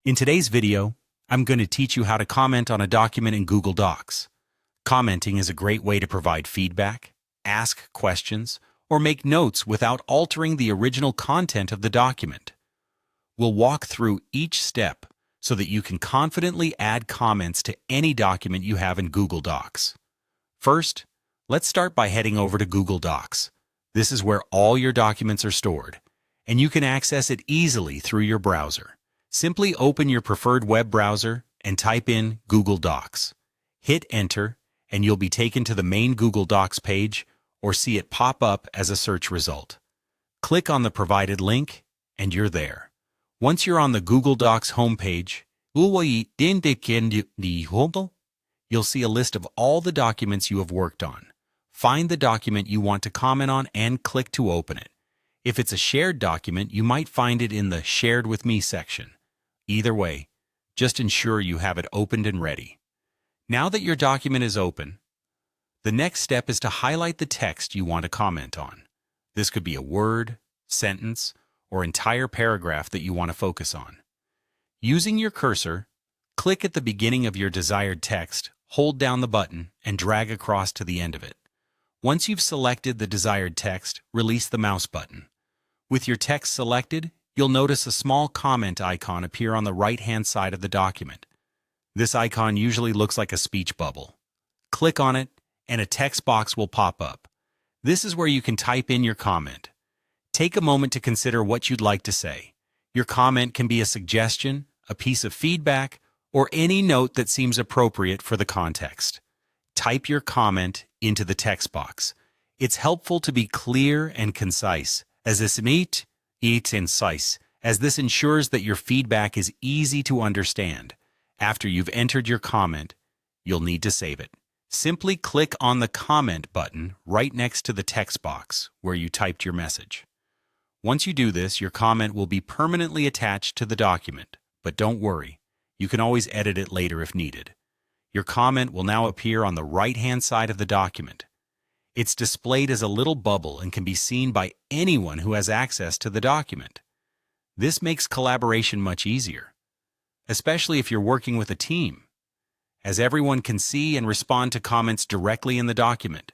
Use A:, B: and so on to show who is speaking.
A: In today's video, I'm going to teach you how to comment on a document in Google Docs. Commenting is a great way to provide feedback, ask questions, or make notes without altering the original content of the document. We'll walk through each step so that you can confidently add comments to any document you have in Google Docs. First, let's start by heading over to Google Docs. This is where all your documents are stored, and you can access it easily through your browser. Simply open your preferred web browser and type in Google Docs. Hit Enter, and you'll be taken to the main Google Docs page or see it pop up as a search result. Click on the provided link, and you're there. Once you're on the Google Docs homepage, you'll see a list of all the documents you have worked on. Find the document you want to comment on and click to open it. If it's a shared document, you might find it in the Shared with Me section. Either way, just ensure you have it opened and ready. Now that your document is open, the next step is to highlight the text you want to comment on. This could be a word, sentence, or entire paragraph that you want to focus on. Using your cursor, click at the beginning of your desired text, hold down the button, and drag across to the end of it. Once you've selected the desired text, release the mouse button. With your text selected, you'll notice a small comment icon appear on the right-hand side of the document. This icon usually looks like a speech bubble. Click on it, and a text box will pop up. This is where you can type in your comment. Take a moment to consider what you'd like to say. Your comment can be a suggestion, a piece of feedback, or any note that seems appropriate for the context. Type your comment into the text box. It's helpful to be clear and concise, as this ensures that your feedback is easy to understand. After you've entered your comment, you'll need to save it. Simply click on the comment button right next to the text box where you typed your message. Once you do this, your comment will be permanently attached to the document, but don't worry, you can always edit it later if needed. Your comment will now appear on the right-hand side of the document. It's displayed as a little bubble and can be seen by anyone who has access to the document. This makes collaboration much easier, especially if you're working with a team, as everyone can see and respond to comments directly in the document.